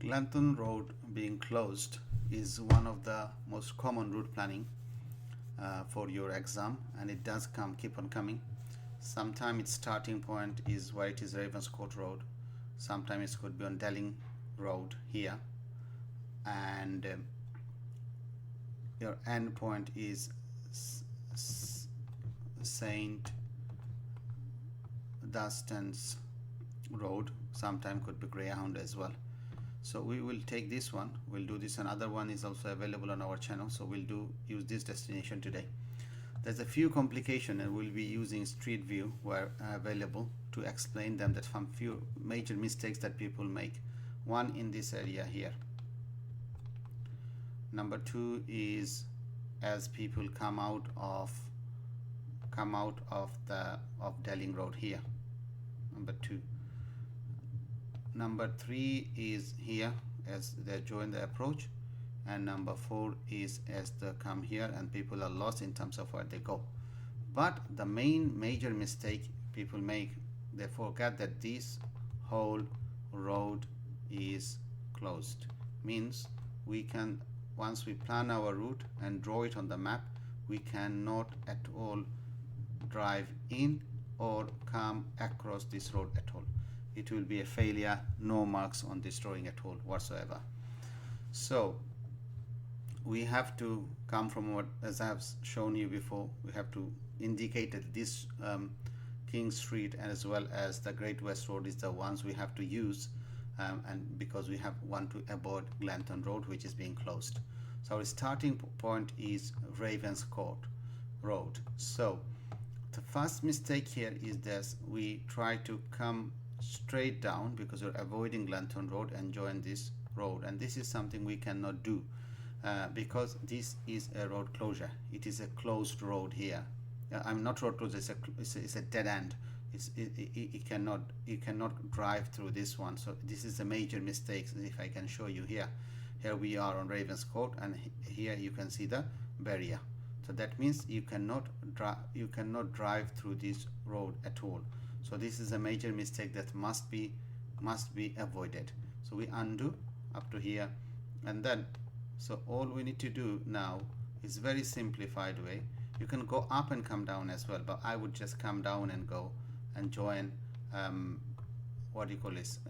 Glenthorne Road being closed is one of the most common route planning for your exam, and it does keep on coming. Sometimes its starting point is where it is Ravenscourt Road. Sometimes it could be on Delling Road here, and your end point is Saint Dunstan's Road. Sometimes could be Greyhound as well. So we will take this one, we'll do this. Another one is also available on our channel, so we'll use this destination today. There's a few complications, and we'll be using street view where available to explain them, that some few major mistakes that people make. One in this area here. Number two is as people come out of Delling Road here. Number two. Number three is here as they join the approach, and number four is as they come here and people are lost in terms of where they go. But the major mistake people make, they forget that this whole road is closed. Means we can, once we plan our route and draw it on the map, we cannot at all drive in or come across this road at all. It will be a failure, no marks on this drawing at all whatsoever. So we have to come from what, as I have shown you before, we have to indicate that this King Street as well as the Great West Road is the ones we have to use, and because we want to avoid Glenthorne Road, which is being closed. So our starting point is Ravenscourt Road. So the first mistake here is this: we try to come straight down because we're avoiding Glenthorne Road and join this road, and this is something we cannot do because this is a road closure. It is a closed road here. I'm not road closure, it's a dead end. You cannot drive through this one. So this is a major mistake. If I can show you here we are on Ravenscourt, and here you can see the barrier. So that means you cannot drive through this road at all. So this is a major mistake that must be avoided. So we undo up to here, and then so all we need to do now is very simplified way. You can go up and come down as well, but I would just come down and go and join what do you call this,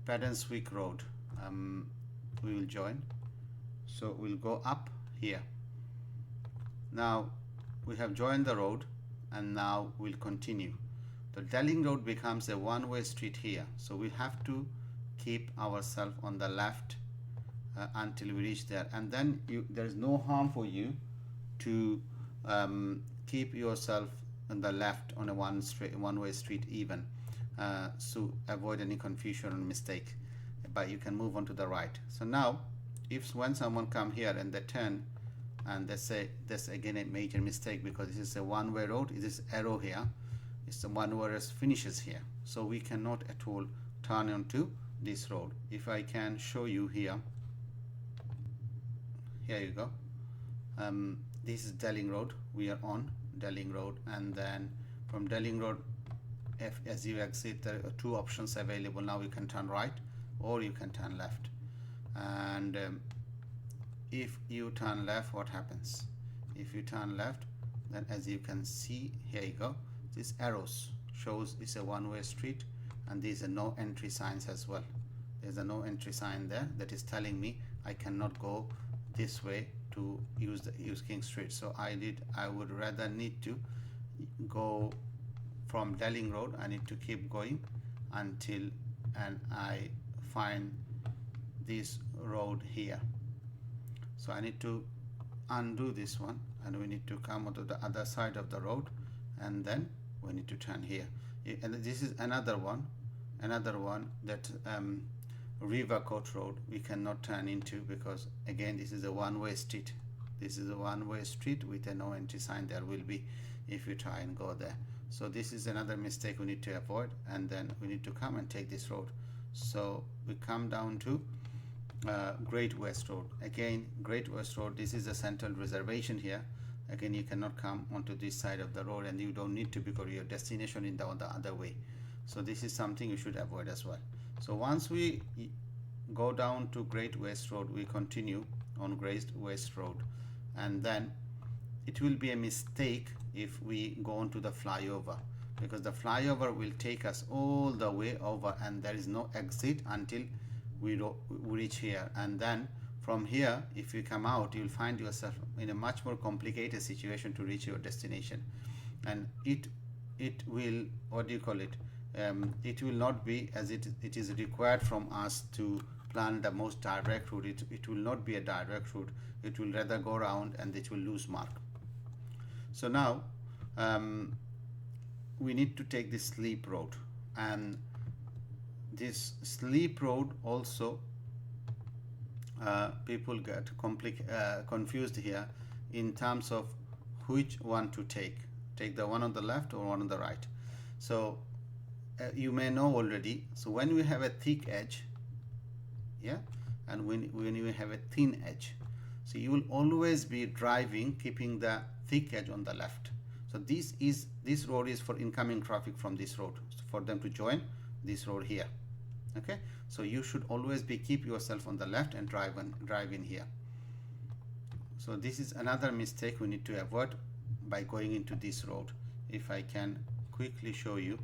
Pedenswick Road. We will join, so we'll go up here. Now we have joined the road, and now we'll continue. The Delling Road becomes a one-way street here, so we have to keep ourselves on the left until we reach there, and then there is no harm for you to keep yourself on the left on a one-way street even, so avoid any confusion or mistake, but you can move on to the right. So now when someone come here and they turn, and they say that's again a major mistake because this is a one-way road. This arrow here is the one where it finishes here, so we cannot at all turn onto this road. If I can show you here you go. This is Delling Road. We are on Delling Road, and then from Delling Road, as you exit, there are two options available. Now you can turn right or you can turn left, and if you turn left, what happens? If you turn left, then as you can see, here you go, this arrows shows it's a one-way street, and these are no entry signs as well. There's a no entry sign there that is telling me I cannot go this way to use King Street. So I would rather need to go from Delling Road. I need to keep going until I find this road here. So I need to undo this one, and we need to come onto the other side of the road, and then we need to turn here. And this is another one that Rivercourt Road we cannot turn into, because again this is a one-way street. This is a one-way street with a no entry sign. There will be if you try and go there. So this is another mistake we need to avoid, and then we need to come and take this road. So we come down to Great West Road. Again, Great West Road, this is a central reservation here. Again, you cannot come onto this side of the road, and you don't need to because your destination is down the other way. So this is something you should avoid as well. So once we go down to Great West Road, we continue on Great West Road, and then it will be a mistake if we go on to the flyover, because the flyover will take us all the way over and there is no exit until we reach here. And then from here, if you come out, you'll find yourself in a much more complicated situation to reach your destination. And it will, what do you call it, it will not be as it is required from us to plan the most direct route. It will not be a direct route. It will rather go around and it will lose mark. So now we need to take this sleep road, and this sleep road also people get confused here in terms of which one to take the one on the left or one on the right. So you may know already, so when we have a thick edge, yeah, and when you have a thin edge, so you will always be driving keeping the thick edge on the left. So this road is for incoming traffic from this road, for them to join this road here. Okay, so you should always be keep yourself on the left and drive in here. So this is another mistake we need to avoid by going into this road. If I can quickly show you,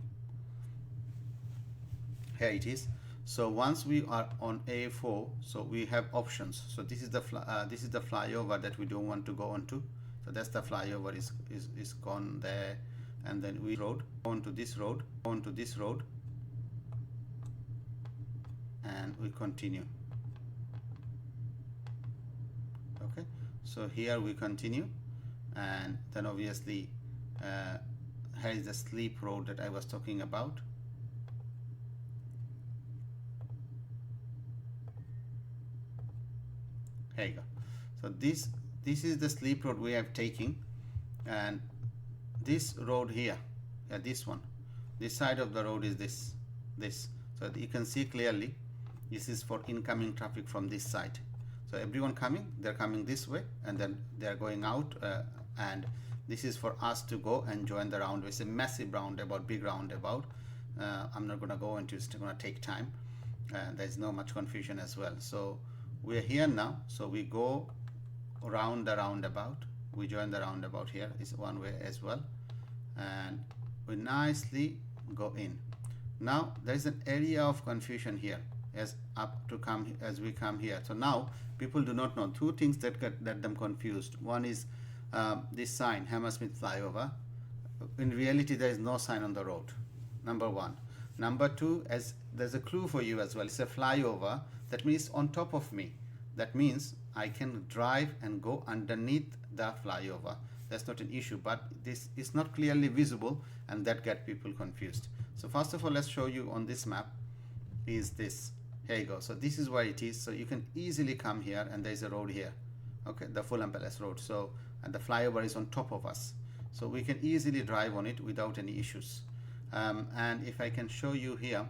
here it is. So once we are on A4, so we have options. So this is the flyover that we don't want to go onto. So that's the flyover is gone there, and then we go onto this road, and we continue. Okay, so here we continue, and then obviously here is the sleep road that I was talking about. Here you go. So this is the sleep road we have taken, and this road here, this one, this side of the road is this. So you can see clearly this is for incoming traffic from this side. So everyone coming, they're coming this way, and then they're going out, and this is for us to go and join the roundabout. It's a massive roundabout, big roundabout. I'm not going to go into it, it's going to take time. There's no much confusion as well. So we're here now, so we go around the roundabout, we join the roundabout here, is one way as well, and we nicely go in. Now there is an area of confusion here as we come here. So now people do not know two things that get them confused. One is this sign, Hammersmith Flyover. In reality there is no sign on the road, number one. Number two, as there's a clue for you as well, it's a flyover. That means on top of me. That means I can drive and go underneath the flyover. That's not an issue, but this is not clearly visible, and that get people confused. So first of all, let's show you on this map is this. Here you go. So this is where it is. So you can easily come here, and there is a road here. Okay, the Fulham Palace Road. So, and the flyover is on top of us. So we can easily drive on it without any issues. And if I can show you here,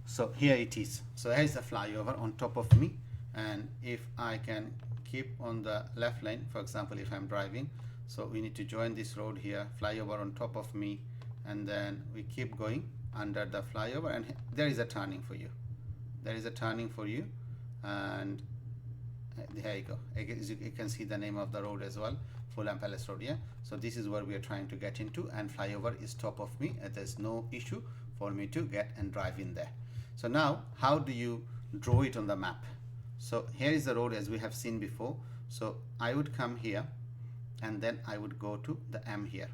so here it is. So here is the flyover on top of me, and if I can keep on the left lane, for example, if I'm driving, so we need to join this road here, flyover on top of me, and then we keep going under the flyover, and there is a turning for you. There is a turning for you, and here you go. You can see the name of the road as well, Fulham Palace Road. Yeah. So this is where we are trying to get into, and flyover is top of me, and there's no issue for me to get and drive in there. So now, how do you draw it on the map? So here is the road as we have seen before. So I would come here, and then I would go to the M here.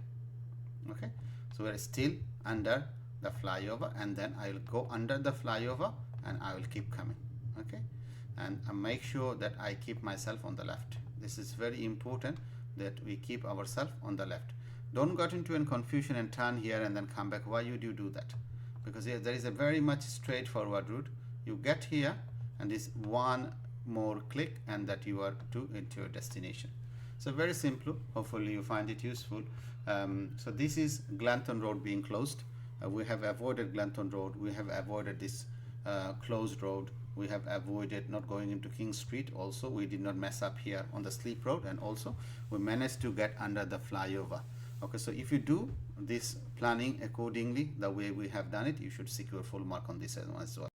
Okay. So we're still under the flyover, and then I will go under the flyover, and I will keep coming. Okay. And I make sure that I keep myself on the left. This is very important that we keep ourselves on the left. Don't get into a confusion and turn here and then come back. Why would you do that? Because there is a very much straightforward route. You get here, and this one more click, and that you are into your destination. So very simple. Hopefully you find it useful. So this is Glenthorne Road being closed. We have avoided Glenthorne Road. We have avoided this closed road. We have avoided not going into King Street. Also, we did not mess up here on the sleep road, and also we managed to get under the flyover. Okay, so if you do this planning accordingly the way we have done it, you should secure full mark on this as well.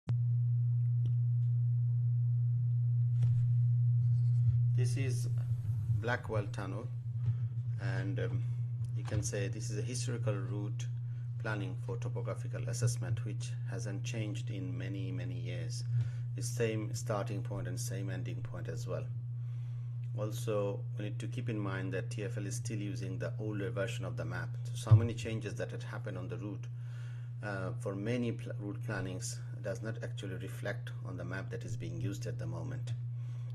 This is Blackwall Tunnel, and you can say this is a historical route planning for topographical assessment, which hasn't changed in many years. It's same starting point and same ending point as well. Also, we need to keep in mind that TfL is still using the older version of the map. So many changes that had happened on the route for many route plannings does not actually reflect on the map that is being used at the moment.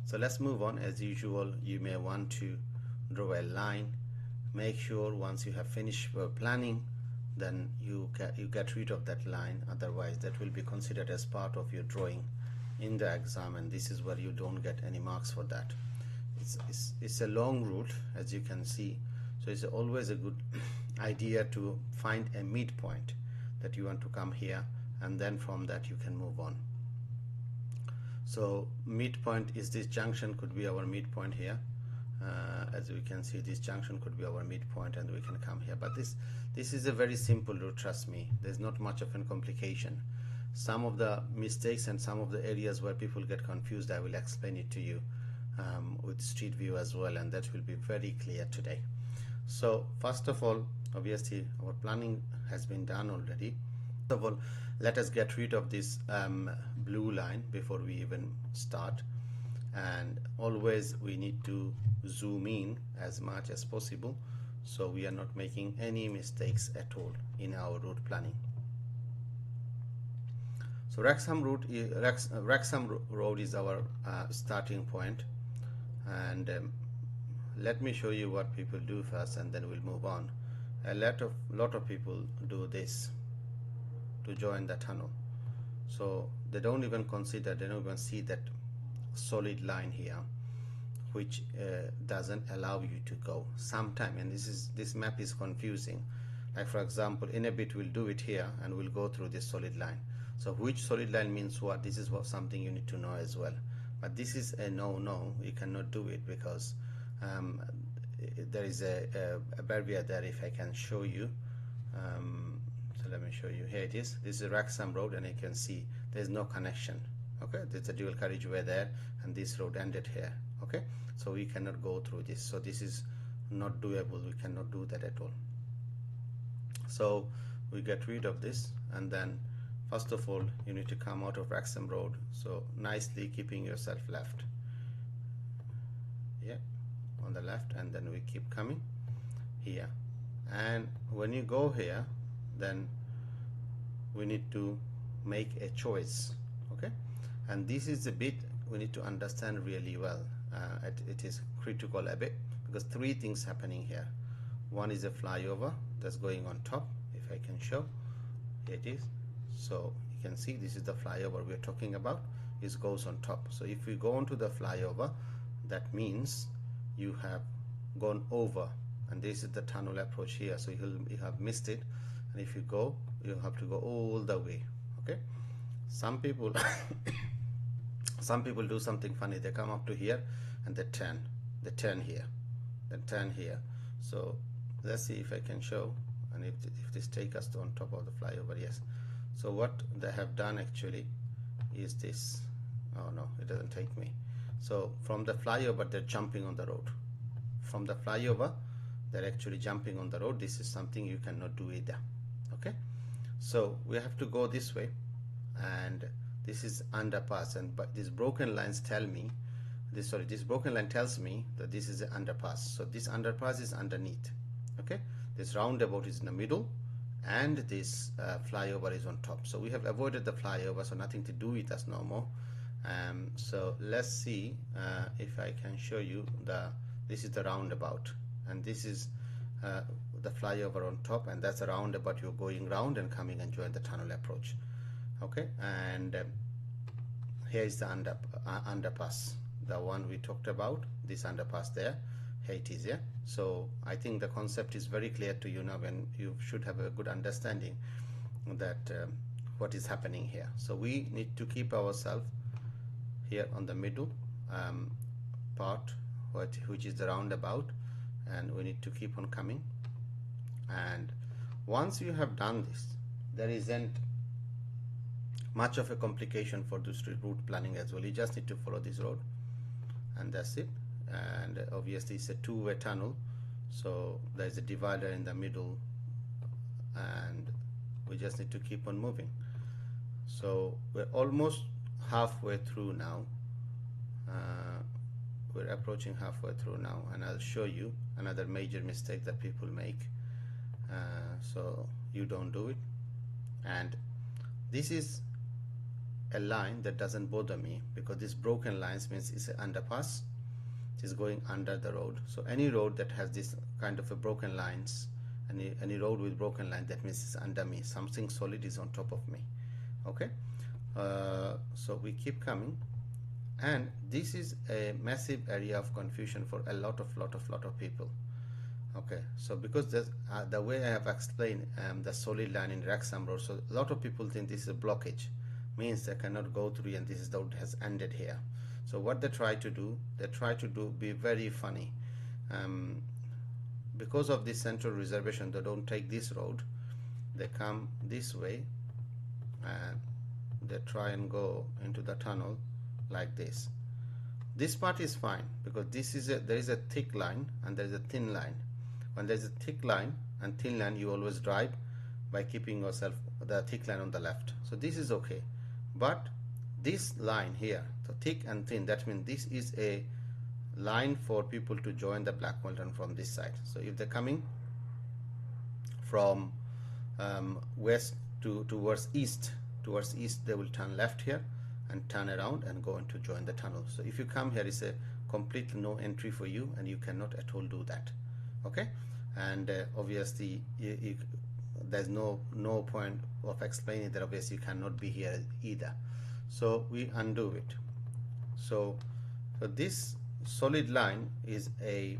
So let's move on. As usual, you may want to draw a line. Make sure once you have finished planning, then you get rid of that line. Otherwise, that will be considered as part of your drawing in the exam, and this is where you don't get any marks for that. It's a long route, as you can see, so it's always a good idea to find a midpoint that you want to come here, and then from that you can move on. So midpoint is this junction, could be our midpoint here. As we can see, this junction could be our midpoint and we can come here, but this is a very simple route, trust me. There's not much of a complication. Some of the mistakes and some of the areas where people get confused, I will explain it to you with street view as well, and that will be very clear today. So first of all, obviously our planning has been done already. First of all, let us get rid of this blue line before we even start, and always we need to zoom in as much as possible so we are not making any mistakes at all in our route planning. So Wrexham Road is our starting point, and let me show you what people do first and then we'll move on. A lot of people do this to join the tunnel, so they don't even consider, they don't even see that solid line here, which doesn't allow you to go sometime, and this map is confusing. Like for example, in a bit we'll do it here and we'll go through this solid line. So which solid line means what? This is something you need to know as well. But this is a no, you cannot do it because there is a barrier there. If I can show you, so let me show you. Here it is. This is Wrexham Road, and you can see there's no connection. Okay, there's a dual carriageway there, and this road ended here. Okay, so we cannot go through this. So this is not doable. We cannot do that at all. So we get rid of this, and then first of all, you need to come out of Wrexham Road, so nicely keeping yourself left. Yeah, on the left, and then we keep coming here. And when you go here, then we need to make a choice. Okay, and this is a bit we need to understand really well. It is critical a bit because three things happening here. One is a flyover that's going on top. If I can show, here it is. So you can see this is the flyover we're talking about. It goes on top. So if we go onto the flyover, that means you have gone over, and this is the tunnel approach here. So you have missed it, and if you go, you have to go all the way. Okay. Some people do something funny. They come up to here and they turn here, then turn here. So let's see if I can show, and if this take us on top of the flyover. Yes. So what they have done actually is this. Oh no, it doesn't take me. So from the flyover, they're jumping on the road. From the flyover, they're actually jumping on the road. This is something you cannot do either. Okay, so we have to go this way, and this is underpass, and but these broken lines tell me this broken line tells me that this is an underpass. So this underpass is underneath. Okay, this roundabout is in the middle, and this flyover is on top. So we have avoided the flyover, so nothing to do with us no more. So let's see if I can show you this is the roundabout, and this is the flyover on top, and that's a roundabout. You're going round and coming and join the tunnel approach. Okay, and here is the underpass, the one we talked about, this underpass there. Here it is. Yeah, so I think the concept is very clear to you now, and you should have a good understanding that what is happening here. So we need to keep ourselves here on the middle part, which is the roundabout, and we need to keep on coming. And once you have done this, there isn't much of a complication for the street route planning as well. You just need to follow this road, and that's it. And obviously it's a two-way tunnel, so there's a divider in the middle, and we just need to keep on moving. So we're almost halfway through now. We're approaching halfway through now, and I'll show you another major mistake that people make, so you don't do it. And this is a line that doesn't bother me, because this broken lines means it's an underpass. It is going under the road. So any road that has this kind of a broken lines, any road with broken line, that means it's under me. Something solid is on top of me. Okay, so we keep coming, and this is a massive area of confusion for a lot of people. Okay, so because the way I have explained the solid line in Wrexham Road, so a lot of people think this is a blockage, means they cannot go through, and this is the road has ended here. So what they try to do be very funny. Because of this central reservation, they don't take this road, they come this way, and they try and go into the tunnel like this. This part is fine, because there is a thick line and there is a thin line. When there is a thick line and thin line, you always drive by keeping yourself the thick line on the left. So this is okay. But this line here, so thick and thin, that means this is a line for people to join the Blackwall Tunnel from this side. So if they're coming from west towards east, they will turn left here and turn around and go on to join the tunnel. So if you come here, it's a complete no entry for you, and you cannot at all do that. Okay, and obviously there's no point of explaining that. Obviously you cannot be here either, so we undo it. So this solid line is a,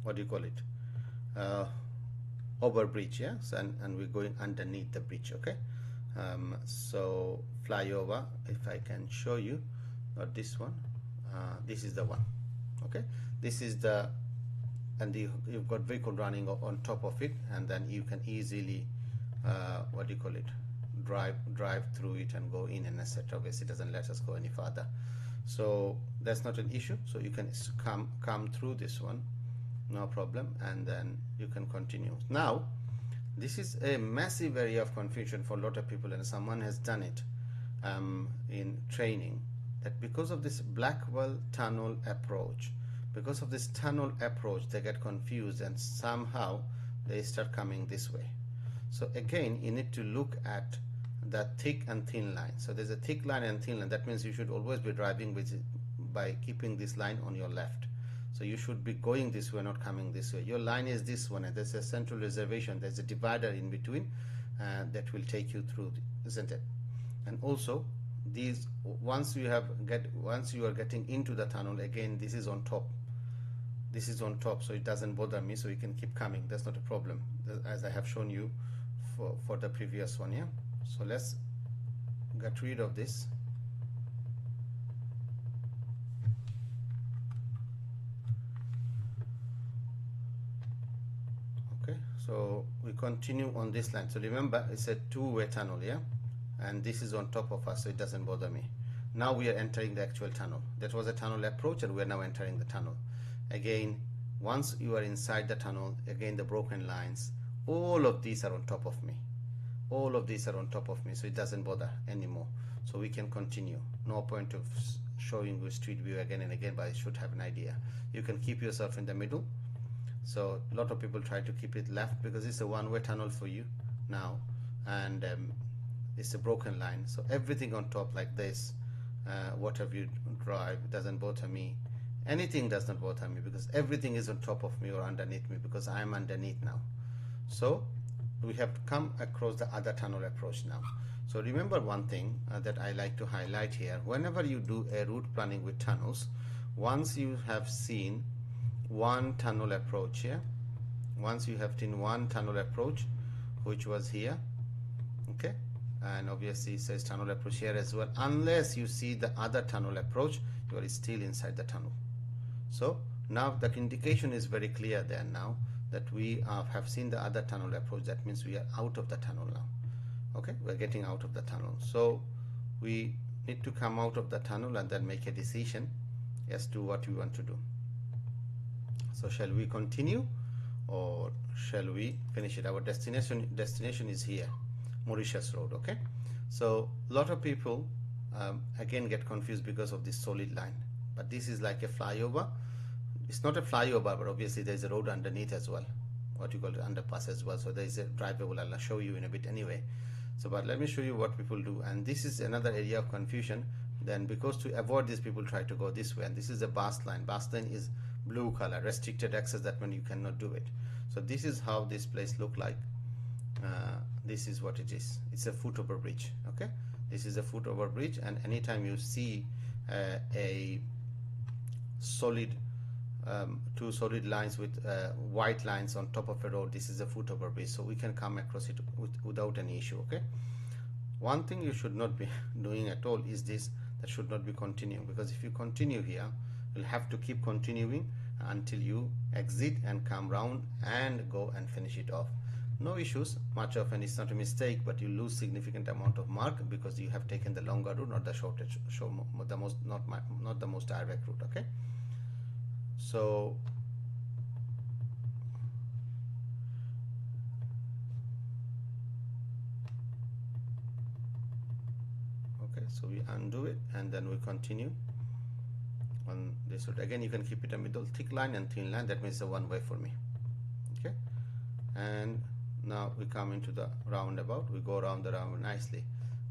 what do you call it, over bridge, yeah. So, and we're going underneath the bridge. Okay, so flyover, if I can show you, not this one, this is the one. Okay, this is the, and you've got vehicle running on top of it, and then you can easily what do you call it, drive through it and go in, and etc. Obviously it doesn't let us go any further, so that's not an issue. So you can come through this one, no problem, and then you can continue. Now this is a massive area of confusion for a lot of people, and someone has done it in training, that because of this Blackwall Tunnel approach, they get confused, and somehow they start coming this way. So again, you need to look at the thick and thin line. So there's a thick line and thin line. That means you should always be driving by keeping this line on your left. So you should be going this way, not coming this way. Your line is this one, and there's a central reservation. There's a divider in between that will take you through, isn't it? And also, these once you are getting into the tunnel, again, this is on top. This is on top, so it doesn't bother me. So you can keep coming. That's not a problem, as I have shown you for the previous one. Yeah. So let's get rid of this. Okay, so we continue on this line. So remember, it's a two-way tunnel, yeah, and this is on top of us, so it doesn't bother me. Now we are entering the actual tunnel. That was a tunnel approach, and we are now entering the tunnel. Again, once you are inside the tunnel, again the broken lines, all of these are on top of me. All of these are on top of me, so it doesn't bother anymore. So we can continue. No point of showing you street view again and again, but I should have an idea. You can keep yourself in the middle. So a lot of people try to keep it left because it's a one-way tunnel for you now, and it's a broken line. So everything on top like this, whatever you drive, doesn't bother me. Anything does not bother me because everything is on top of me or underneath me, because I am underneath now. So we have come across the other tunnel approach now. So remember one thing that I like to highlight here: whenever you do a route planning with tunnels, once you have seen one tunnel approach here, once you have seen one tunnel approach, which was here, okay, and obviously it says tunnel approach here as well, unless you see the other tunnel approach, you are still inside the tunnel. So now the indication is very clear there now that we have seen the other tunnel approach. That means we are out of the tunnel now. Okay, we're getting out of the tunnel, so we need to come out of the tunnel and then make a decision as to what we want to do. So shall we continue or shall we finish it? Our destination is here, Mauritius Road. Okay, so a lot of people again get confused because of this solid line, but this is like a flyover. It's not a flyover, but obviously there is a road underneath as well, what you call the underpass as well. So there is a driveway. I'll show you in a bit anyway. So but let me show you what people do, and this is another area of confusion. Then because to avoid this, people try to go this way, and this is a bus line. Bus line is blue color, restricted access. That means you cannot do it. So this is how this place look like. This is what it is. It's a foot over bridge. Okay, this is a foot over bridge, and anytime you see a solid two solid lines with white lines on top of a road, this is a foot over bridge, so we can come across it without any issue. Okay, one thing you should not be doing at all is this, that should not be continuing, because if you continue here, you'll have to keep continuing until you exit and come round and go and finish it off. No issues much of, and it's not a mistake, but you lose significant amount of mark because you have taken the longer route, not the shortest, not the most direct route. Okay, so okay, so we undo it and then we continue on this route. Again, you can keep it a middle thick line and thin line. That means a one way for me. Okay, and now we come into the roundabout. We go around the round nicely.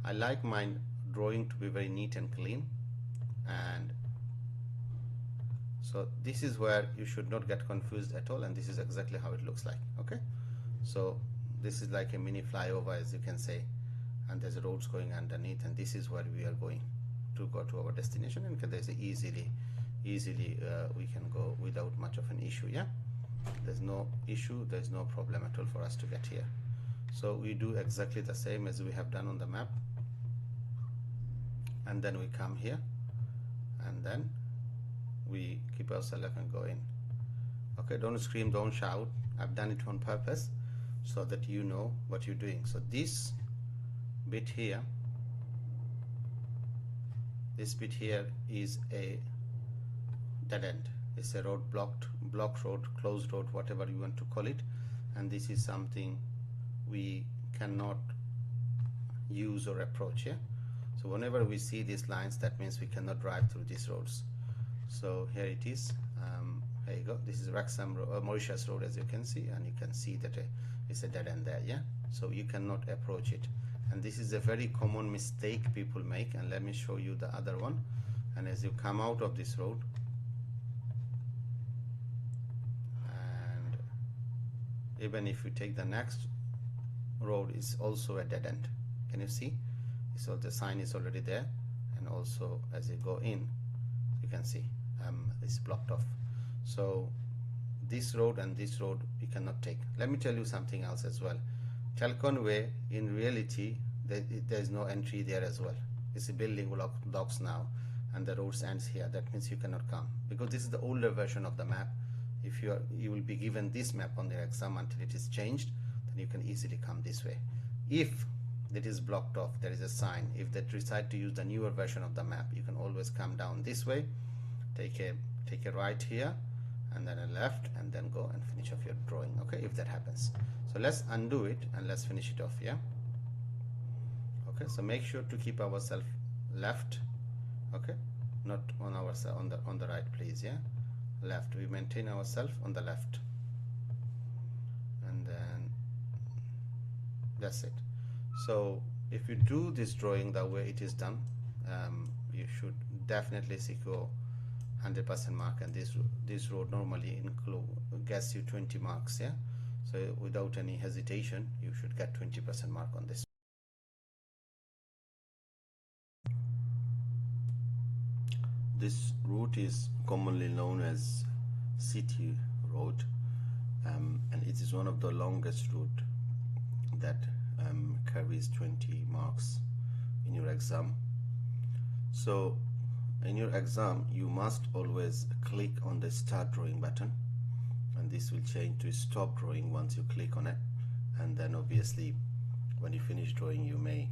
I like my drawing to be very neat and clean, and so this is where you should not get confused at all, and this is exactly how it looks like. Okay, so this is like a mini flyover, as you can say, and there's roads going underneath, and this is where we are going to go to our destination, and there's easily we can go without much of an issue. Yeah, there's no issue, there's no problem at all for us to get here. So we do exactly the same as we have done on the map, and then we come here and then we keep ourselves and go in. Okay, don't scream, don't shout. I've done it on purpose so that you know what you're doing. So this bit here, this bit here is a dead end. It's a road blocked road, closed road, whatever you want to call it, and this is something we cannot use or approach. Yeah, so whenever we see these lines, that means we cannot drive through these roads. So here it is. Here you go. This is Wrexham Mauritius Road, as you can see, and you can see that it's a dead end there. Yeah, so you cannot approach it, and this is a very common mistake people make. And let me show you the other one. And as you come out of this road, and even if you take the next road, is also a dead end. Can you see? So the sign is already there, and also as you go in, you can see it's blocked off. So this road and this road we cannot take. Let me tell you something else as well. Telcon Way, in reality, there is no entry there as well. It's a building blocks now, and the road ends here. That means you cannot come, because this is the older version of the map. If you will be given this map on the exam until it is changed, then you can easily come this way. If that is blocked off, there is a sign. If they decide to use the newer version of the map, you can always come down this way, take a right here, and then a left, and then go and finish off your drawing. Okay, if that happens. So let's undo it and let's finish it off. Yeah, okay, so make sure to keep ourselves left. Okay, not on our on the right, please. Yeah, left. We maintain ourselves on the left, and then that's it. So if you do this drawing the way it is done, you should definitely secure 100% mark, and this road normally gets you 20 marks. Yeah, so without any hesitation you should get 20% mark on this. This route is commonly known as City Road, and it is one of the longest route that carries 20 marks in your exam. So in your exam you must always click on the start drawing button, and this will change to stop drawing once you click on it, and then obviously when you finish drawing you may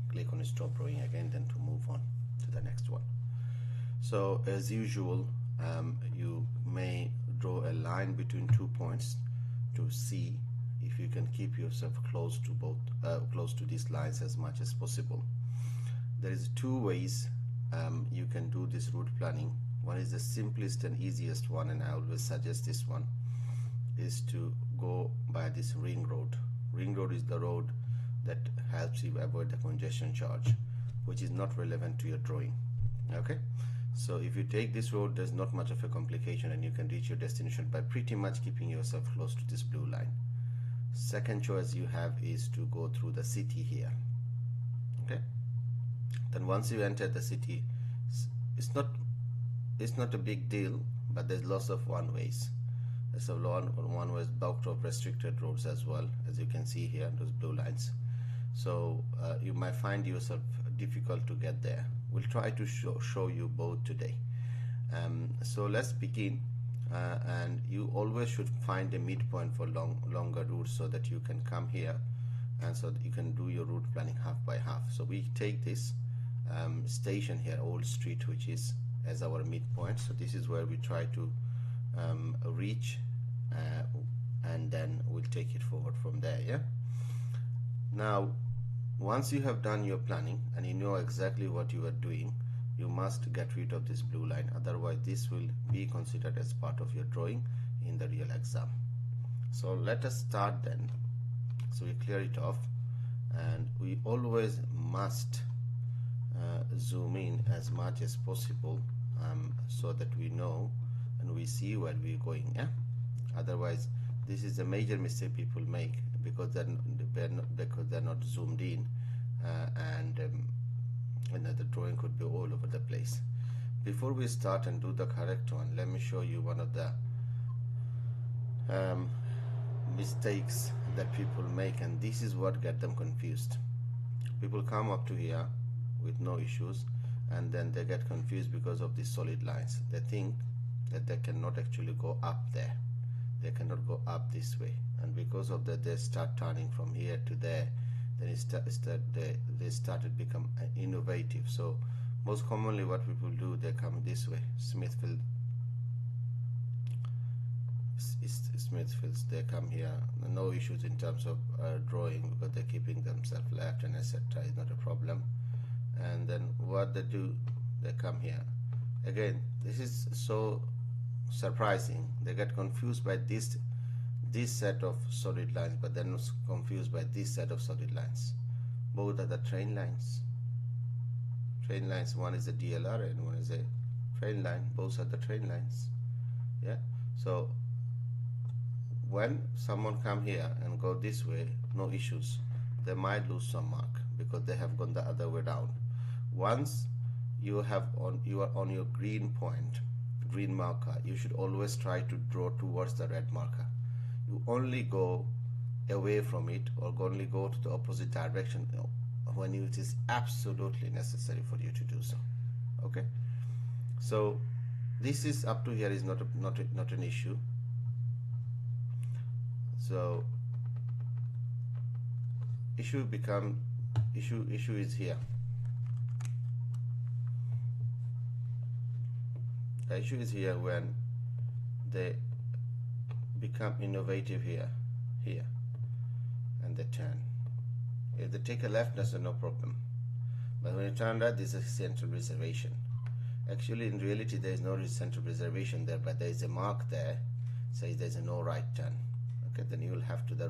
click on stop drawing again, then to move on to the next one. So as usual, you may draw a line between 2 points to see if you can keep yourself close to both close to these lines as much as possible. There is 2 ways you can do this route planning. One is the simplest and easiest one, and I always suggest this one, is to go by this ring road. Ring road is the road that helps you avoid the congestion charge, which is not relevant to your drawing. Okay, so if you take this road, there's not much of a complication and you can reach your destination by pretty much keeping yourself close to this blue line. Second choice you have is to go through the city here. Okay, then once you enter the city, it's not a big deal, but there's lots of one ways. There's a one ways bulk of restricted roads as well, as you can see here, those blue lines. So you might find yourself difficult to get there. We'll try to show you both today. So let's begin, and you always should find a midpoint for longer routes so that you can come here and so that you can do your route planning half by half. So we take this station here, Old Street, which is as our midpoint. So this is where we try to reach, and then we'll take it forward from there. Yeah. Now, once you have done your planning and you know exactly what you are doing, you must get rid of this blue line, otherwise this will be considered as part of your drawing in the real exam. So let us start then. So we clear it off, and we always must zoom in as much as possible, so that we know and we see where we're going. Yeah, otherwise this is a major mistake people make because they're not zoomed in, and the drawing could be all over the place. Before we start and do the correct one, let me show you one of the mistakes that people make, and this is what get them confused. People come up to here with no issues, and then they get confused because of these solid lines. They think that they cannot actually go up there, they cannot go up this way, and because of that they start turning from here to there. Then they started become innovative. So most commonly what people do, they come this way, Smithfields, they come here, no issues in terms of drawing because they're keeping themselves left and etc. is not a problem. And then what they do, they come here again. This is so surprising. They get confused by this set of solid lines, but they're not confused by this set of solid lines. Both are the train lines. Train lines, one is a DLR and one is a train line. Both are the train lines. Yeah. So when someone come here and go this way, no issues. They might lose some mark because they have gone the other way down. Once you are on your green point, green marker, you should always try to draw towards the red marker. You only go away from it or only go to the opposite direction when it is absolutely necessary for you to do so. Okay, so this is up to here is not an issue. So issue is here. The issue is here when they become innovative here, and they turn. If they take a left, that's no problem. But when you turn right, this is central reservation. Actually, in reality, there is no central reservation there, but there is a mark there, says there is a no right turn. Okay, then you will have to the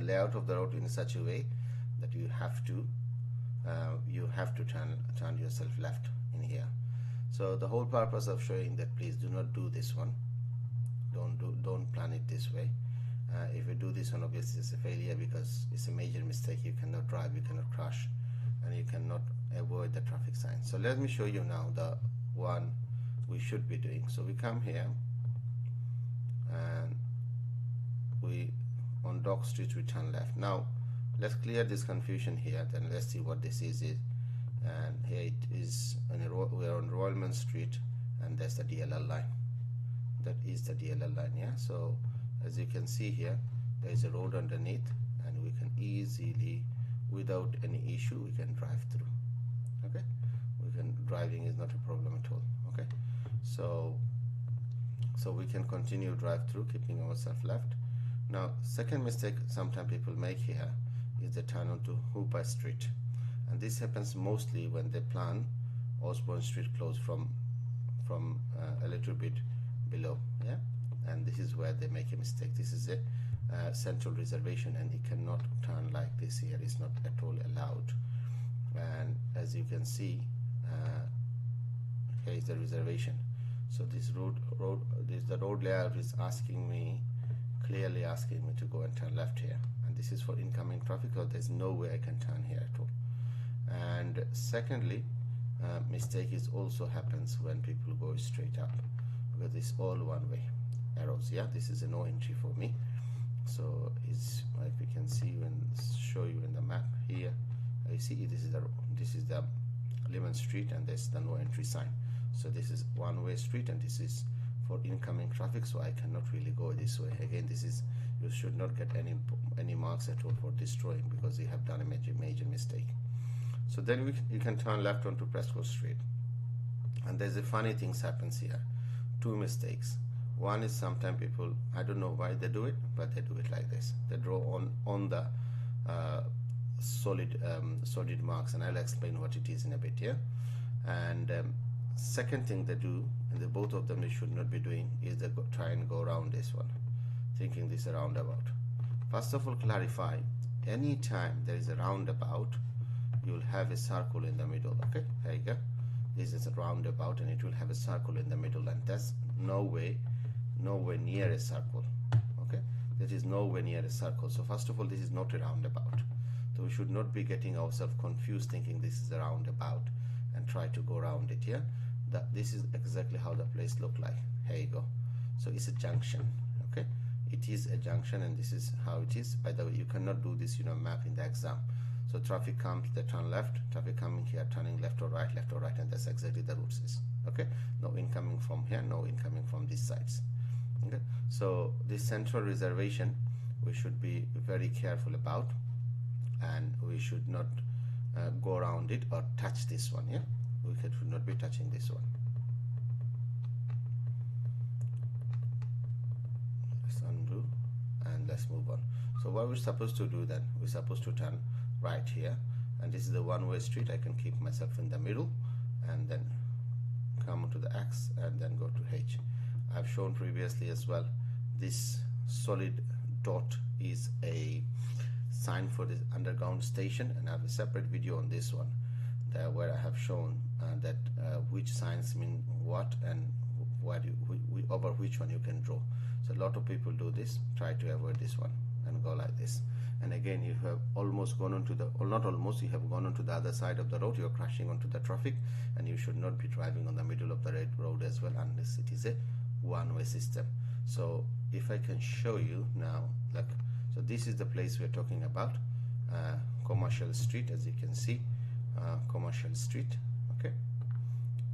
layout of the road in such a way that you have to turn yourself left in here. So the whole purpose of showing that, please do not do this one. Don't plan it this way. If you do this one, obviously it's a failure because it's a major mistake. You cannot drive, you cannot crash, and you cannot avoid the traffic signs. So let me show you now the one we should be doing. So we come here and on Dock Street we turn left. Now let's clear this confusion here, then let's see what this is. And here it is, we're on Royalman Street, and that's the DLL line. that is the DLL line. Yeah, so as you can see here, there is a road underneath, and we can easily, without any issue, we can drive through. Okay, driving is not a problem at all. Okay, so we can continue drive through, keeping ourselves left. Now, second mistake sometimes people make here is they turn onto Hooper Street, and this happens mostly when they plan Osborne Street close from a little bit below. Yeah, and this is where they make a mistake. This is a central reservation, and it cannot turn like this here. It's not at all allowed. And as you can see, here is the reservation. So this the road layout is clearly asking me to go and turn left here, and this is for incoming traffic, so there's no way I can turn here at all. And secondly, mistake is also happens when people go straight up, because it's all one way arrows. Yeah, this is a no entry for me. So it's, if you can see, when show you in the map here, you see this is the Lemon Street, and there's the no entry sign. So this is one-way street, and this is for incoming traffic, so I cannot really go this way. Again, this is, you should not get any marks at all for destroying, because you have done a major mistake. So then you can turn left onto Prescott Street, and there's a funny things happens here. Two mistakes. One is sometimes people, I don't know why they do it, but they do it like this. They draw on the solid marks, and I'll explain what it is in a bit here. And second thing they do, and both of them they should not be doing, is they try and go around this one, thinking this is a roundabout. First of all, clarify, anytime there is a roundabout, you'll have a circle in the middle. Okay, there you go. This is a roundabout, and it will have a circle in the middle, and that's nowhere near a circle. Okay, that is nowhere near a circle. So first of all, this is not a roundabout. So we should not be getting ourselves confused thinking this is a roundabout and try to go around it here. This is exactly how the place look like. Here you go. So it's a junction. Okay, it is a junction, and this is how it is. By the way, you cannot do this map in the exam. So traffic comes, they turn left, traffic coming here, turning left or right, and that's exactly the route is. Okay, no incoming from here, no incoming from these sides. Okay, so this central reservation we should be very careful about, and we should not go around it or touch this one. Yeah, we should not be touching this one. Let's undo and let's move on. So what we're supposed to do then, we're supposed to turn right here, and this is the one-way street. I can keep myself in the middle and then come to the X and then go to H. I've shown previously as well, this solid dot is a sign for this underground station, and I have a separate video on this one where I have shown that which signs mean what, and over which one you can draw. So a lot of people do this. Try to avoid this one and go like this. And again, you have almost gone onto the, or not almost, you have gone onto the other side of the road. You're crashing onto the traffic, and you should not be driving on the middle of the road as well, unless it is a one-way system. So if I can show you now, look, so this is the place we're talking about, Commercial Street, as you can see, Commercial Street. Okay,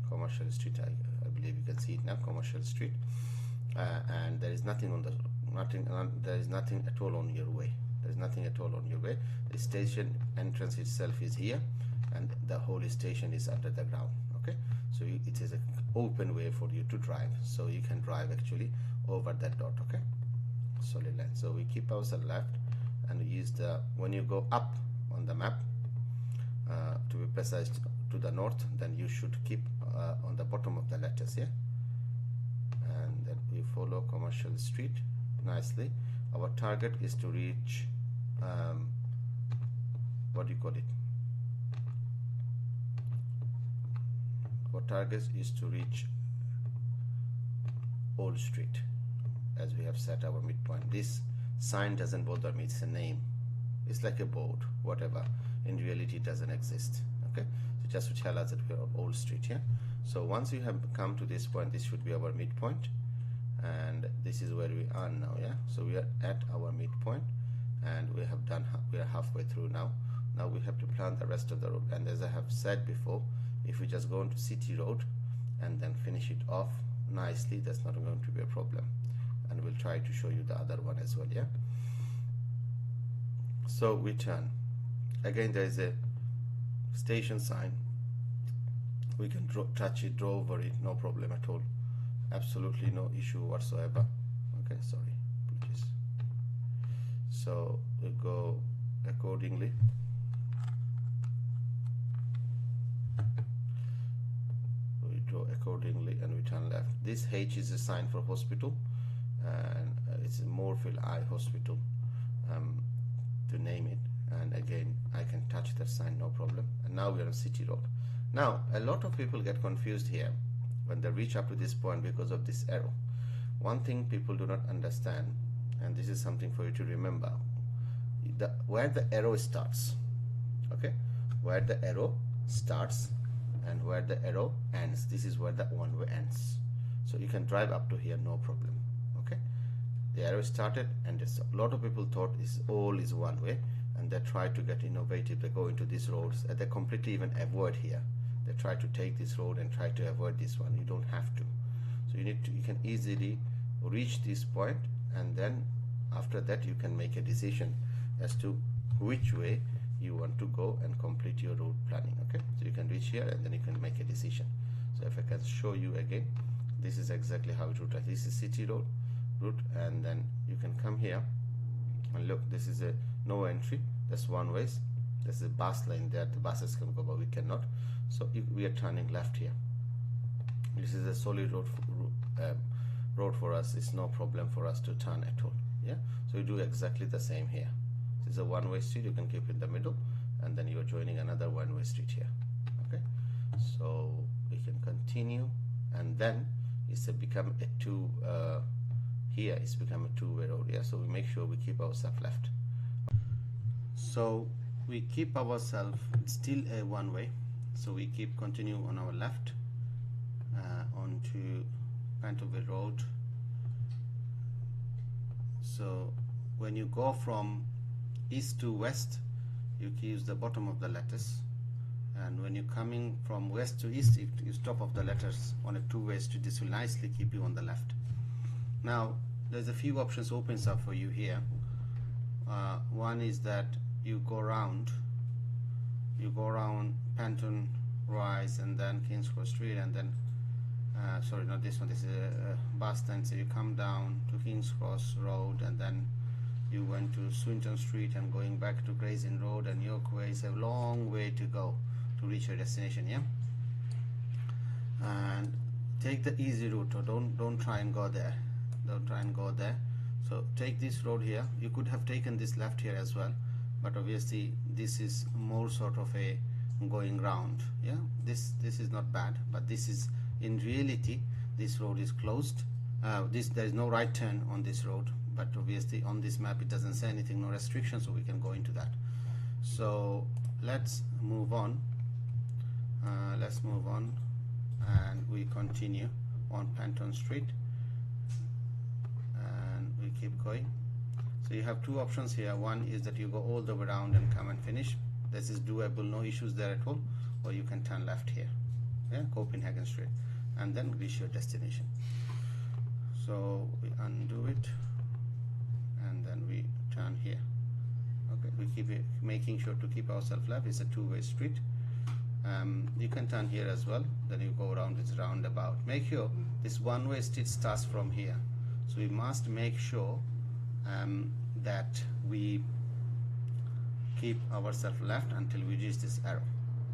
Commercial Street, I believe you can see it now, Commercial Street, and there is nothing on the there is nothing at all on your way. There is nothing at all on your way. The station entrance itself is here, and the whole station is under the ground. Okay, so it is an open way for you to drive, so you can drive actually over that dot. Okay, solid line. So we keep ourselves left, and we use the, when you go up on the map, to be precise, to the north, then you should keep on the bottom of the letters here, and then we follow Commercial Street nicely. Our target is to reach what do you call it? Our target is to reach Old Street, as we have set our midpoint. This sign doesn't bother me, it's a name, it's like a board, whatever. In reality it doesn't exist. Okay, so just to tell us that we are on Old Street here. So once you have come to this point, this should be our midpoint, and this is where we are now. Yeah, so we are at our midpoint, and we are halfway through now. Now we have to plan the rest of the road, and as I have said before, if we just go into City Road and then finish it off nicely, that's not going to be a problem. And we'll try to show you the other one as well. Yeah, so we turn again. There is a station sign, we can touch it, draw over it, no problem at all, absolutely no issue whatsoever. Okay, sorry, please. So we go accordingly. We draw accordingly and we turn left. This H is a sign for hospital, and it's Moorfield Eye Hospital, to name it. And again, I can touch that sign, no problem. And now we are on City Road. Now, a lot of people get confused here when they reach up to this point because of this arrow. One thing people do not understand, and this is something for you to remember, where the arrow starts, okay, where the arrow starts and where the arrow ends, this is where the one-way ends. So you can drive up to here, no problem. Okay, the arrow started, and a lot of people thought all is one way, and they try to get innovative. They go into these roads and they completely even avoid here. They try to take this road and try to avoid this one. You don't have to. So you can easily reach this point, and then after that you can make a decision as to which way you want to go and complete your route planning. Okay, so you can reach here and then you can make a decision. So if I can show you again, this is exactly how it would. This is City Road route, and then you can come here and look, this is a no entry, that's one ways, there's a bus line there, the buses can go, but we cannot. So we are turning left here. This is a solid road for us. It's no problem for us to turn at all. Yeah, so we do exactly the same here. This is a one-way street, you can keep in the middle, and then you're joining another one-way street here. Okay, so we can continue, and then it's become a here it's become a two-way road. Yeah, so we make sure we keep ourselves left. So we keep ourselves still a one-way, so we keep continue on our left onto Canterville Road. So when you go from east to west, you use the bottom of the letters, and when you're coming from west to east, you stop off the letters on a two-way street. This will nicely keep you on the left. Now there's a few options opens up for you here. One is that you go around Panton Rise and then King's Cross Street, and then sorry, not this one, this is a bus stand. So you come down to King's Cross Road, and then you went to Swinton Street and going back to Gray's Inn Road and York Way. It's a long way to go to reach your destination. Yeah, and take the easy route, or don't try and go there. Don't try and go there. So take this road here. You could have taken this left here as well, but obviously this is more sort of a going round. Yeah, this is not bad, but this is, in reality, this road is closed. There is no right turn on this road, but obviously on this map it doesn't say anything, no restrictions, so we can go into that. So let's move on. And we continue on Panton Street, and we keep going. So you have two options here. One is that you go all the way around and come and finish. This is doable, no issues there at all. Or you can turn left here, yeah, Copenhagen Street, and then reach your destination. So we undo it, and then we turn here. Okay, we keep it, making sure to keep ourselves left. It's a two-way street. You can turn here as well, then you go around this roundabout. Make sure this one-way street starts from here, so we must make sure that we keep ourselves left until we reach this arrow.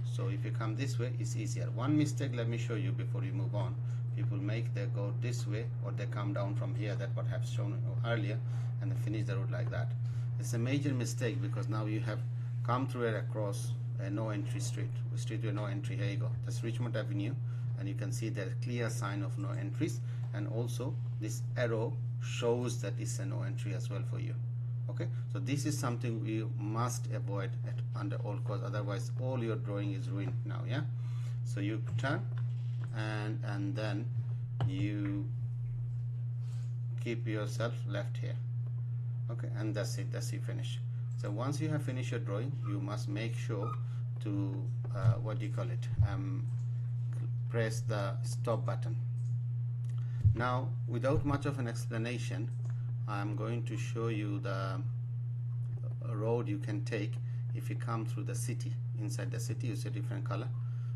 So if you come this way, it's easier. One mistake, let me show you before you move on. People make, they go this way, or they come down from here, that what I have shown earlier, and they finish the road like that. It's a major mistake, because now you have come through it across a no entry street with no entry. Here you go, that's Richmond Avenue, and you can see there's a clear sign of no entries, and also this arrow shows that it's a no entry as well for you. Okay, so this is something we must avoid under all costs, otherwise all your drawing is ruined now. Yeah, so you turn and then you keep yourself left here. Okay, and that's it, that's you finish. So once you have finished your drawing, you must make sure to press the stop button. Now, without much of an explanation, I'm going to show you the road you can take if you come through the city. Inside the city you see a different color.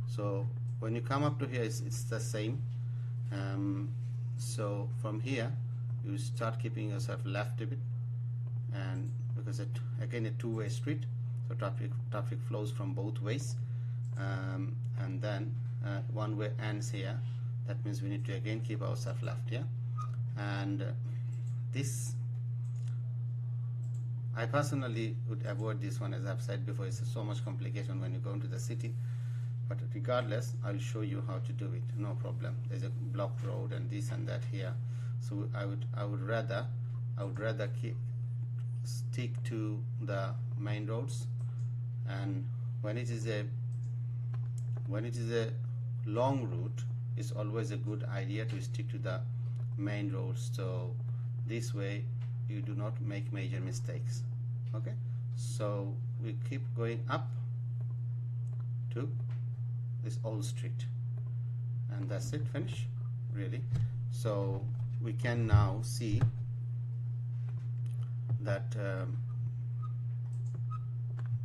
So when you come up to here, it's the same. So from here you start keeping yourself left a bit, and because again a two-way street, so traffic flows from both ways, and then one way ends here. That means we need to again keep ourselves left here. And this, I personally would avoid this one, as I've said before. It's so much complication when you go into the city, but regardless I'll show you how to do it, no problem. There's a blocked road and this and that here, so I would rather stick to the main roads. And when it is a long route, it's always a good idea to stick to the main roads, so this way you do not make major mistakes. Okay, so we keep going up to this old street, and that's it, finish really. So we can now see that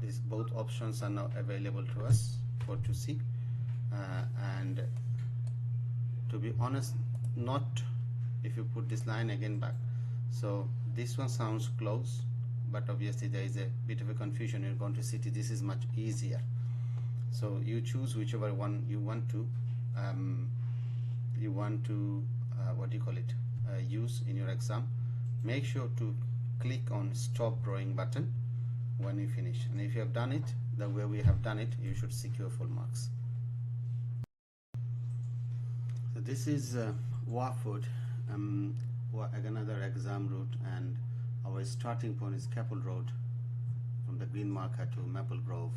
these both options are now available to us to see, and to be honest, not if you put this line again back. So this one sounds close, but obviously there is a bit of a confusion. You're going to city, this is much easier. So you choose whichever one you want to what do you call it, use in your exam. Make sure to click on stop drawing button when you finish, and if you have done it the way we have done it, you should secure full marks. So this is Watford, another exam route, and our starting point is Capel Road from the green marker to Maple Grove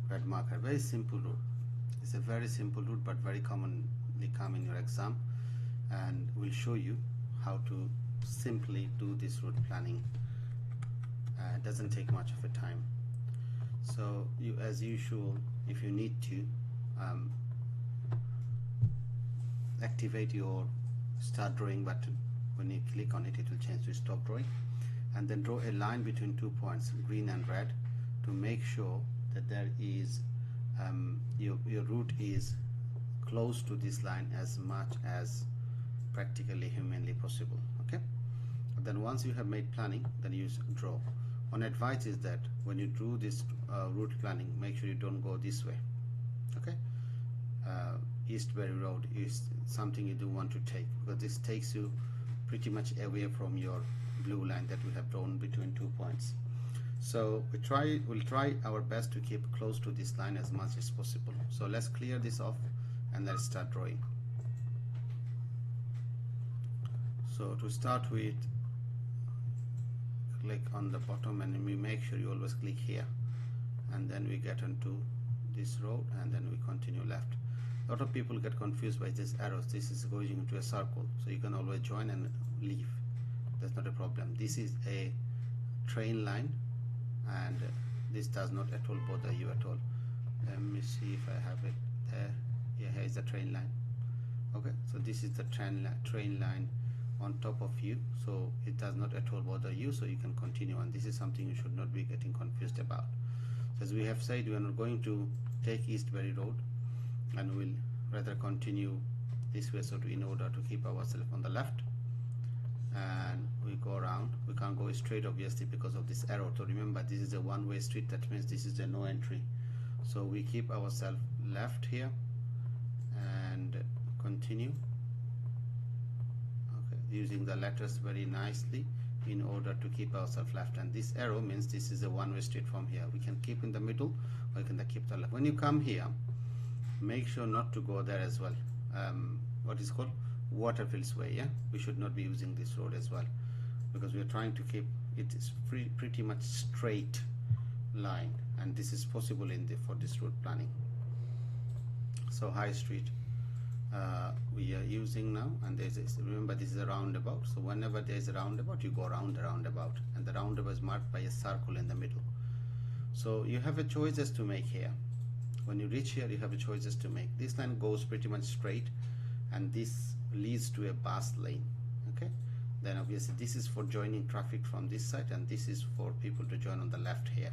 red marker. Very simple route. It's a very simple route, but very commonly come in your exam, and we'll show you how to simply do this route planning. It doesn't take much of a time. So you, as usual, if you need to activate your start drawing button, when you click on it, it will change to stop drawing, and then draw a line between 2 points, green and red, to make sure that there is your route is close to this line as much as practically humanly possible. Okay, then once you have made planning, then use draw. One advice is that when you do this route planning, make sure you don't go this way. Okay, Eastbury Road is something you do want to take, because this takes you pretty much away from your blue line that we have drawn between 2 points. So we'll try our best to keep close to this line as much as possible. So let's clear this off and let's start drawing. So to start with, click on the bottom, and we make sure you always click here, and then we get onto this road, and then we continue left. A lot of people get confused by these arrows. This is going into a circle, so you can always join and leave. That's not a problem. This is a train line, and this does not at all bother you at all. Let me see if I have it there. Yeah, here is the train line. Okay, so this is the train line on top of you, so it does not at all bother you, so you can continue, and this is something you should not be getting confused about. So as we have said, we are not going to take Eastbury Road, and we'll rather continue this way, so in order to keep ourselves on the left, and we go around. We can't go straight obviously because of this arrow. So remember, this is a one-way street, that means this is a no entry, so we keep ourselves left here and continue, okay, using the letters very nicely in order to keep ourselves left. And this arrow means this is a one-way street from here. We can keep in the middle, or we can keep the left. When you come here, make sure not to go there as well. What is called Waterfields Way. Yeah, we should not be using this road as well, because we are trying to keep it is pretty much straight line, and this is possible for this route planning. So High Street we are using now, and remember this is a roundabout, so whenever there is a roundabout, you go around the roundabout, and the roundabout is marked by a circle in the middle. So you have a choices to make here. When you reach here, you have a choices to make. This line goes pretty much straight, and this leads to a bus lane. Okay, then obviously this is for joining traffic from this side, and this is for people to join on the left here.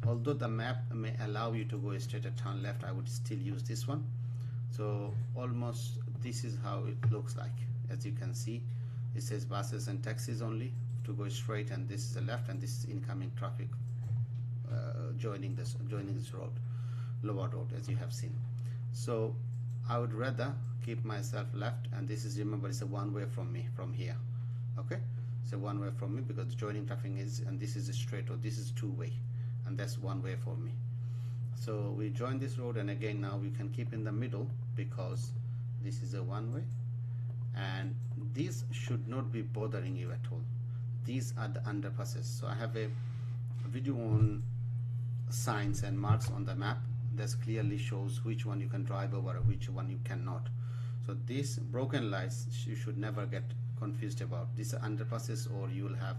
Although the map may allow you to go straight at turn left, I would still use this one. So almost this is how it looks like. As you can see, it says buses and taxis only to go straight, and this is the left, and this is incoming traffic joining this road, lower road, as you have seen. So I would rather keep myself left, and this is, remember, it's a one way from me from here. Okay, it's a one way from me because joining traffic is, and this is a straight road, this is two way, and that's one way for me. So we join this road, and again now we can keep in the middle because this is a one way, and these should not be bothering you at all. These are the underpasses. So I have a video on signs and marks on the map that clearly shows which one you can drive over or which one you cannot. So these broken lines you should never get confused about. These are underpasses, or you will have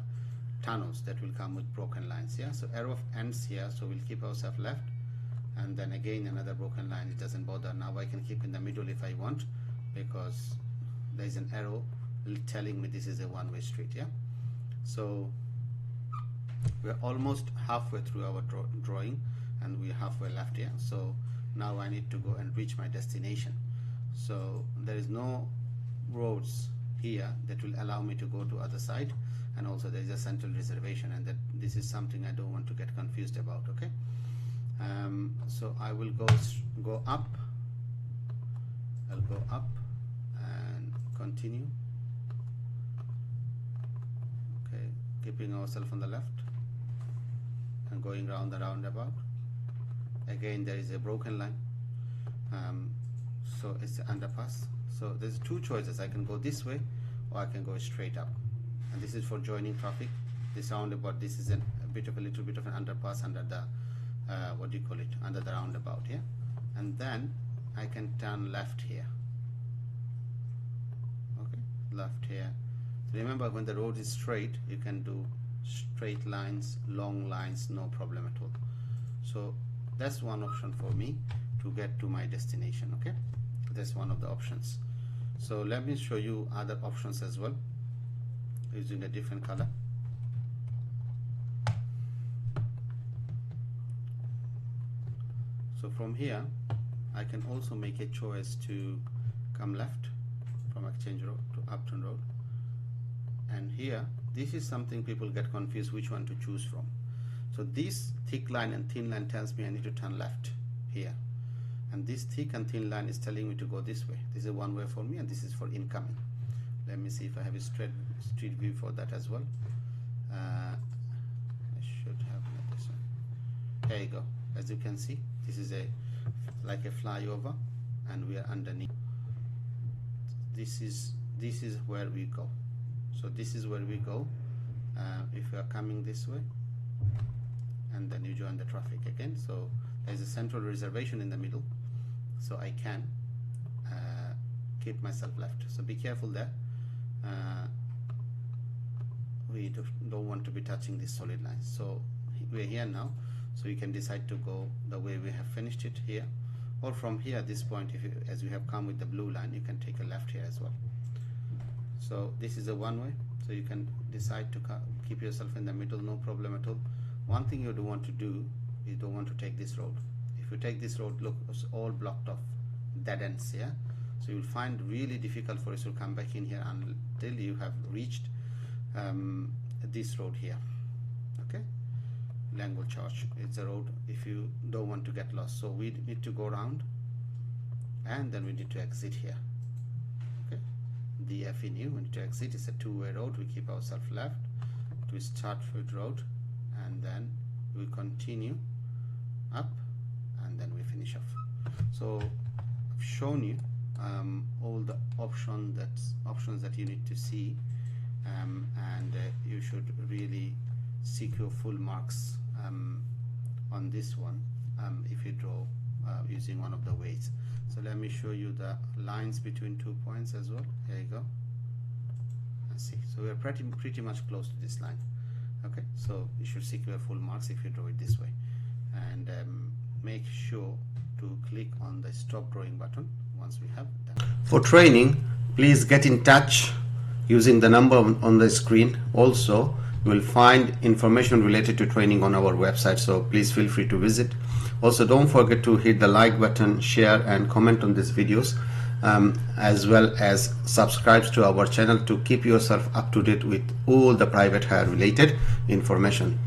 tunnels that will come with broken lines. Yeah, so arrow ends here, so we'll keep ourselves left, and then again another broken line. It doesn't bother. Now I can keep in the middle if I want, because there is an arrow telling me this is a one-way street. Yeah, so we're almost halfway through our drawing, and we're halfway left here. So now I need to go and reach my destination. So there is no roads here that will allow me to go to other side, and also there is a central reservation, and that this is something I don't want to get confused about. Okay, so I will go up. I'll go up and continue. Okay, keeping ourselves on the left and going around the roundabout. Again there is a broken line, so it's the underpass. So there's two choices. I can go this way or I can go straight up, and this is for joining traffic. This roundabout, this is a little bit of an underpass under the what do you call it, under the roundabout. Yeah, and then I can turn left here. Okay, left here. Remember, when the road is straight, you can do straight lines, long lines, no problem at all. So that's one option for me to get to my destination. Okay, that's one of the options. So let me show you other options as well, using a different color. So from here I can also make a choice to come left from Exchange Road to Upton Road, and here this is something people get confused which one to choose from. So this thick line and thin line tells me I need to turn left here, and this thick and thin line is telling me to go this way. This is one way for me, and this is for incoming. Let me see if I have a street view for that as well. I should have this one. There you go. As you can see, this is like a flyover, and we are underneath. This is where we go. So this is where we go if you are coming this way, and then you join the traffic again. So there's a central reservation in the middle, so I can keep myself left. So be careful there. We don't want to be touching these solid lines. So we're here now, so you can decide to go the way we have finished it here, or from here at this point, as you have come with the blue line, you can take a left here as well. So this is a one way, so you can decide to keep yourself in the middle, no problem at all. One thing you don't want to do, you don't want to take this road. If you take this road, look, it's all blocked off, dead ends. Yeah, so you'll find really difficult for you to come back in here until you have reached this road here. Okay, Blackwall Church, it's a road if you don't want to get lost. So we need to go around, and then we need to exit here. Okay, DFE new, we need to exit. It's a two-way road. We keep ourselves left to Startfield Road, and then we continue up, and then we finish off. So I've shown you all the options that you need to see, and you should really secure full marks on this one if you draw using one of the ways. So let me show you the lines between 2 points as well. Here you go. Let's see. So we are pretty much close to this line. Okay, so you should secure full marks if you draw it this way, and make sure to click on the stop drawing button once we have done. For training, please get in touch using the number on the screen. Also, you will find information related to training on our website, so please feel free to visit. Also, don't forget to hit the like button, share and comment on these videos, as well as subscribe to our channel to keep yourself up to date with all the private hire related information.